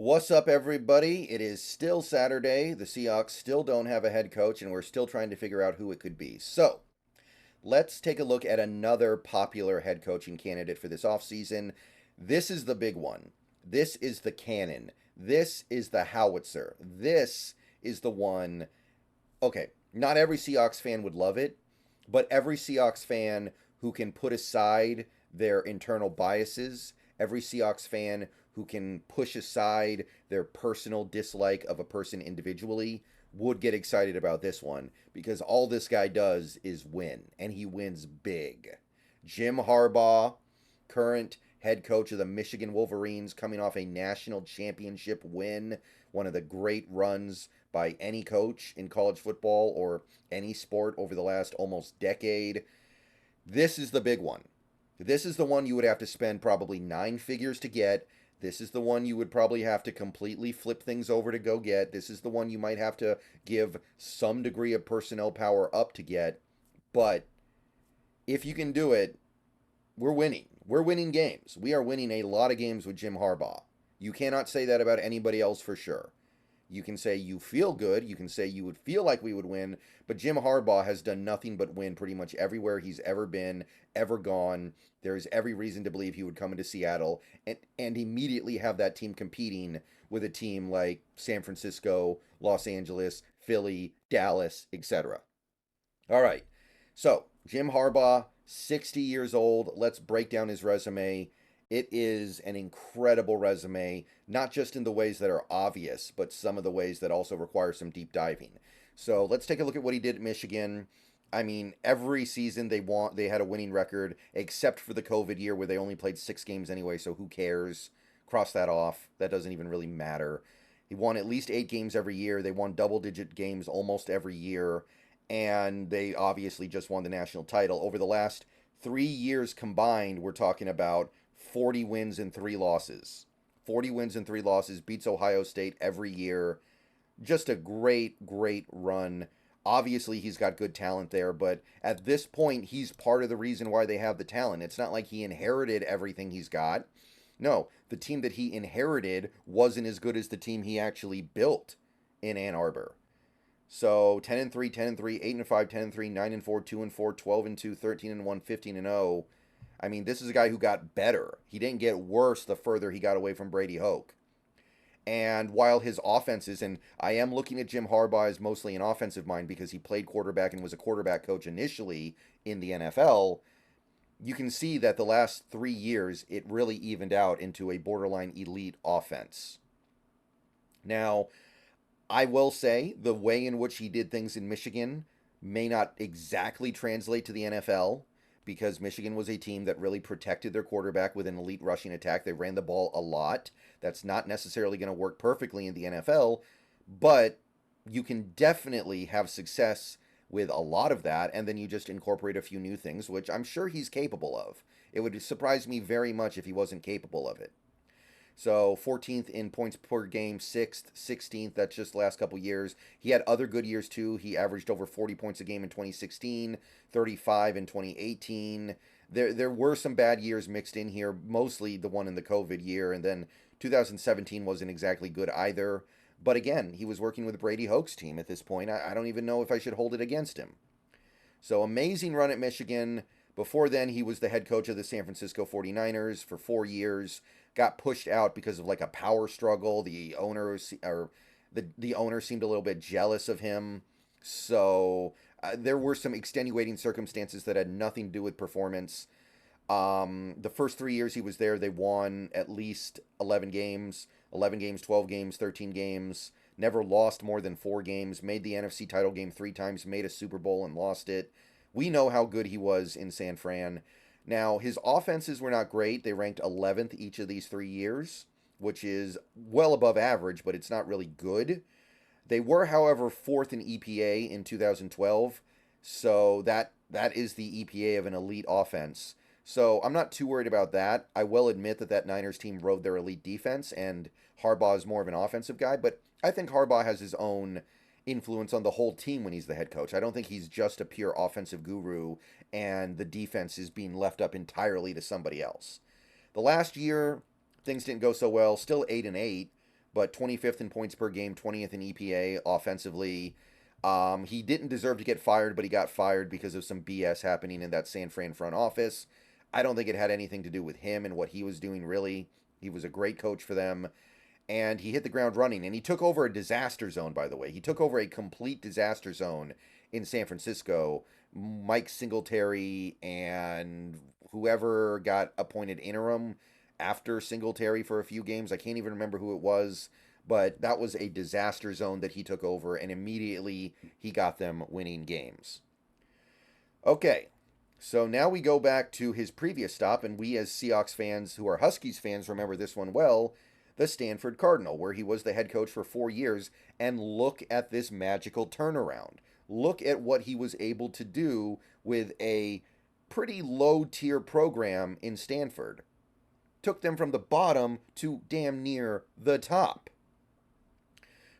What's up, everybody? It is still Saturday. The Seahawks still don't have a head coach, and we're still trying to figure out who it could be. So, let's take a look at another popular head coaching candidate for this offseason. This is the big one. This is the cannon. This is the howitzer. This is the one. Okay, not every Seahawks fan would love it, but every Seahawks fan who can put aside their internal biases, every Seahawks fan who can push aside their personal dislike of a person individually would get excited about this one because all this guy does is win, and he wins big. Jim Harbaugh, current head coach of the Michigan Wolverines, coming off a national championship win, one of the great runs by any coach in college football or any sport over the last almost decade. This is the big one. This is the one you would have to spend probably 9 figures to get. This is the one you would probably have to completely flip things over to go get. This is the one you might have to give some degree of personnel power up to get. But if you can do it, we're winning. We're winning games. We are winning a lot of games with Jim Harbaugh. You cannot say that about anybody else for sure. You can say you feel good. You can say you would feel like we would win. But Jim Harbaugh has done nothing but win pretty much everywhere he's ever been, ever gone. There is every reason to believe he would come into Seattle and immediately have that team competing with a team like San Francisco, Los Angeles, Philly, Dallas, etc. All right. So, Jim Harbaugh, 60 years old. Let's break down his resume. It is an incredible resume, not just in the ways that are obvious, but some of the ways that also require some deep diving. So let's take a look at what he did at Michigan. I mean, every season they had a winning record, except for the COVID year where they only played 6 games anyway, so who cares? Cross that off. That doesn't even really matter. He won at least 8 games every year. They won double-digit games almost every year, and they obviously just won the national title. Over the last 3 years combined, we're talking about 40 wins and 3 losses. 40 wins and 3 losses, beats Ohio State every year. Just a great, great run. Obviously, he's got good talent there, but at this point, he's part of the reason why they have the talent. It's not like he inherited everything he's got. No, the team that he inherited wasn't as good as the team he actually built in Ann Arbor. So 10-3, 10-3, 8-5, 10-3, 9-4, 2-4, 12-2, 13-1, 15-0. I mean, this is a guy who got better. He didn't get worse the further he got away from Brady Hoke. And while his offenses, and I am looking at Jim Harbaugh as mostly an offensive mind because he played quarterback and was a quarterback coach initially in the NFL, you can see that the last 3 years it really evened out into a borderline elite offense. Now, I will say the way in which he did things in Michigan may not exactly translate to the NFL because Michigan was a team that really protected their quarterback with an elite rushing attack. They ran the ball a lot. That's not necessarily going to work perfectly in the NFL, but you can definitely have success with a lot of that, and then you just incorporate a few new things, which I'm sure he's capable of. It would surprise me very much if he wasn't capable of it. So 14th in points per game, 6th, 16th. That's just the last couple years. He had other good years too. He averaged over 40 points a game in 2016, 35 in 2018. There were some bad years mixed in here, mostly the one in the COVID year, and then 2017 wasn't exactly good either. But again, he was working with Brady Hoke's team at this point. I don't even know if I should hold it against him. So amazing run at Michigan. Before then, he was the head coach of the San Francisco 49ers for 4 years. Got pushed out because of like a power struggle. The owner the owner seemed a little bit jealous of him. So there were some extenuating circumstances that had nothing to do with performance. The first 3 years he was there, they won at least 11 games, 11 games, 12 games, 13 games. Never lost more than 4 games. Made the NFC title game 3 times. Made a Super Bowl and lost it. We know how good he was in San Fran. Now, his offenses were not great. They ranked 11th each of these 3 years, which is well above average, but it's not really good. They were, however, 4th in EPA in 2012, so that is the EPA of an elite offense. So I'm not too worried about that. I will admit that Niners team rode their elite defense, and Harbaugh is more of an offensive guy, but I think Harbaugh has his own influence on the whole team when he's the head coach. I don't think he's just a pure offensive guru and the defense is being left up entirely to somebody else. The last year, things didn't go so well. Still 8-8, but 25th in points per game, 20th in EPA offensively. He didn't deserve to get fired, but he got fired because of some BS happening in that San Fran front office. I don't think it had anything to do with him and what he was doing, really. He was a great coach for them, and he hit the ground running, and he took over a disaster zone, by the way. He took over a complete disaster zone in San Francisco. Mike Singletary and whoever got appointed interim after Singletary for a few games, I can't even remember who it was, but that was a disaster zone that he took over, and immediately he got them winning games. Okay, so now we go back to his previous stop, and we as Seahawks fans who are Huskies fans remember this one well, the Stanford Cardinal, where he was the head coach for 4 years, and look at this magical turnaround. Look at what he was able to do with a pretty low-tier program in Stanford. Took them from the bottom to damn near the top.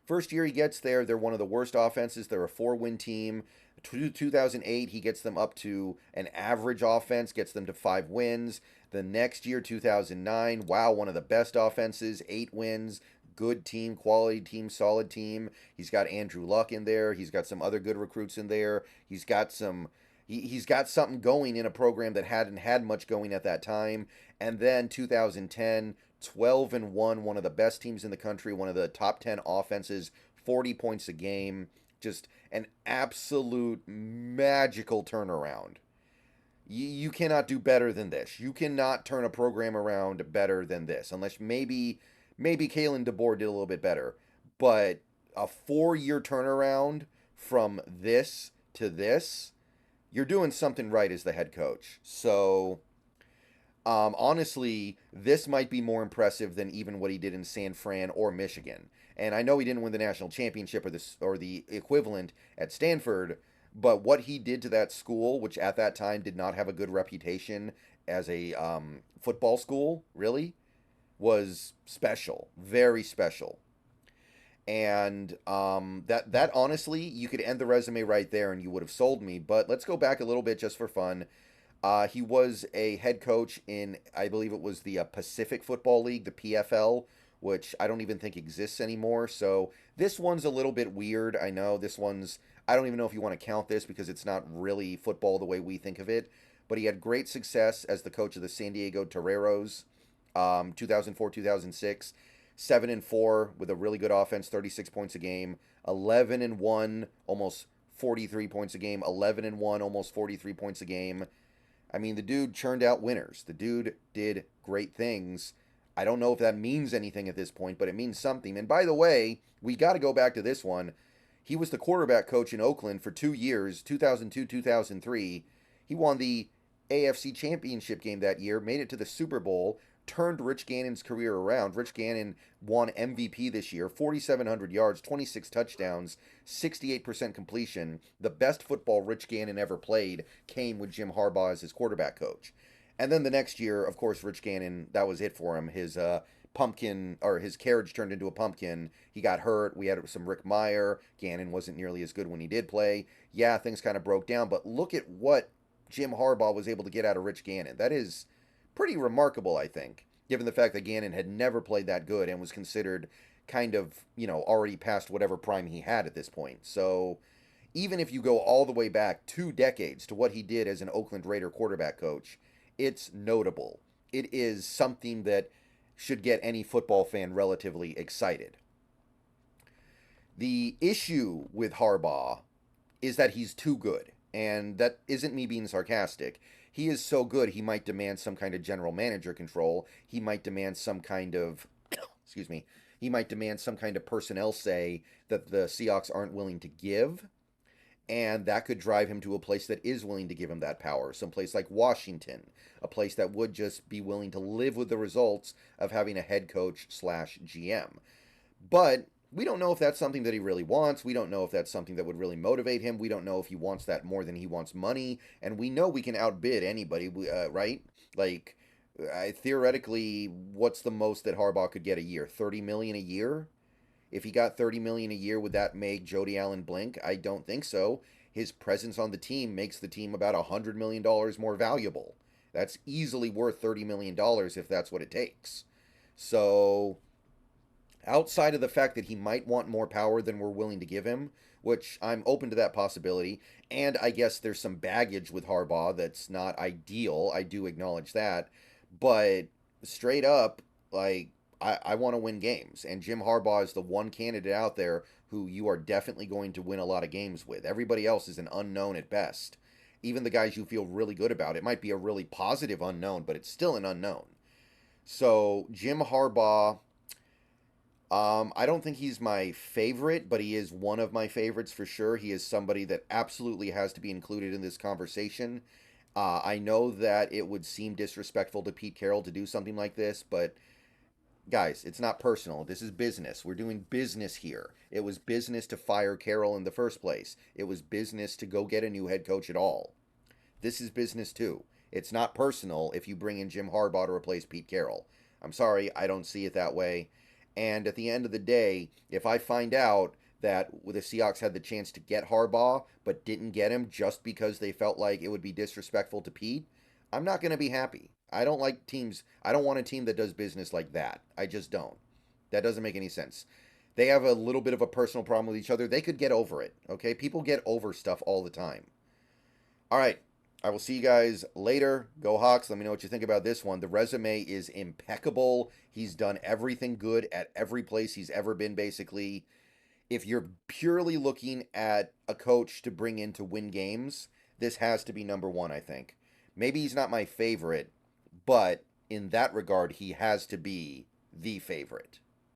First year he gets there, they're one of the worst offenses. They're a 4-win team. 2008, he gets them up to an average offense, gets them to 5 wins. The next year, 2009, wow, one of the best offenses, 8 wins. Good team, quality team, solid team. He's got Andrew Luck in there. He's got some other good recruits in there. He's got something going in a program that hadn't had much going at that time. And then 2010, 12-1, one of the best teams in the country, one of the top 10 offenses, 40 points a game. Just an absolute magical turnaround. You cannot do better than this. You cannot turn a program around better than this, unless maybe Kalen DeBoer did a little bit better. But a 4-year turnaround from this to this, you're doing something right as the head coach. So, honestly, this might be more impressive than even what he did in San Fran or Michigan. And I know he didn't win the national championship or the equivalent at Stanford, but what he did to that school, which at that time did not have a good reputation as a football school, really, was special, very special. And that honestly, you could end the resume right there and you would have sold me. But let's go back a little bit just for fun. He was a head coach in, I believe it was the Pacific Football League, the PFL, which I don't even think exists anymore. So this one's a little bit weird. I know I don't even know if you want to count this because it's not really football the way we think of it. But he had great success as the coach of the San Diego Toreros, 2004-2006. 7-4 with a really good offense, 36 points a game. 11-1, almost 43 points a game. 11-1, almost 43 points a game. I mean, the dude churned out winners. The dude did great things. I don't know if that means anything at this point, but it means something. And by the way, we got to go back to this one. He was the quarterback coach in Oakland for 2 years, 2002-2003. He won the AFC Championship game that year, made it to the Super Bowl, turned Rich Gannon's career around. Rich Gannon won MVP this year, 4,700 yards, 26 touchdowns, 68% completion. The best football Rich Gannon ever played came with Jim Harbaugh as his quarterback coach. And then the next year, of course, Rich Gannon, that was it for him. His his carriage turned into a pumpkin. He got hurt. We had some Rick Meyer. Gannon wasn't nearly as good when he did play. Yeah, things kind of broke down, but look at what Jim Harbaugh was able to get out of Rich Gannon. That is pretty remarkable, I think, given the fact that Gannon had never played that good and was considered kind of, already past whatever prime he had at this point. So even if you go all the way back 2 decades to what he did as an Oakland Raider quarterback coach, it's notable. It is something that should get any football fan relatively excited. The issue with Harbaugh is that he's too good, and that isn't me being sarcastic. He is so good, he might demand some kind of general manager control. He might demand some kind of, he might demand some kind of personnel say that the Seahawks aren't willing to give. And that could drive him to a place that is willing to give him that power. Some place like Washington, a place that would just be willing to live with the results of having a head coach / GM. But we don't know if that's something that he really wants. We don't know if that's something that would really motivate him. We don't know if he wants that more than he wants money. And we know we can outbid anybody, right? Like, theoretically, what's the most that Harbaugh could get a year? $30 million a year? If he got $30 million a year, would that make Jody Allen blink? I don't think so. His presence on the team makes the team about $100 million more valuable. That's easily worth $30 million if that's what it takes. So, outside of the fact that he might want more power than we're willing to give him, which I'm open to that possibility. And I guess there's some baggage with Harbaugh that's not ideal. I do acknowledge that. But straight up, like, I want to win games. And Jim Harbaugh is the one candidate out there who you are definitely going to win a lot of games with. Everybody else is an unknown at best. Even the guys you feel really good about, it might be a really positive unknown, but it's still an unknown. So, Jim Harbaugh, I don't think he's my favorite, but he is one of my favorites for sure. He is somebody that absolutely has to be included in this conversation. I know that it would seem disrespectful to Pete Carroll to do something like this, but guys, it's not personal. This is business. We're doing business here. It was business to fire Carroll in the first place. It was business to go get a new head coach at all. This is business too. It's not personal if you bring in Jim Harbaugh to replace Pete Carroll. I'm sorry, I don't see it that way. And at the end of the day, if I find out that the Seahawks had the chance to get Harbaugh but didn't get him just because they felt like it would be disrespectful to Pete, I'm not going to be happy. I don't like teams. I don't want a team that does business like that. I just don't. That doesn't make any sense. They have a little bit of a personal problem with each other. They could get over it, okay? People get over stuff all the time. All right. I will see you guys later. Go Hawks. Let me know what you think about this one. The resume is impeccable. He's done everything good at every place he's ever been, basically. If you're purely looking at a coach to bring in to win games, this has to be number one, I think. Maybe he's not my favorite, but in that regard, he has to be the favorite.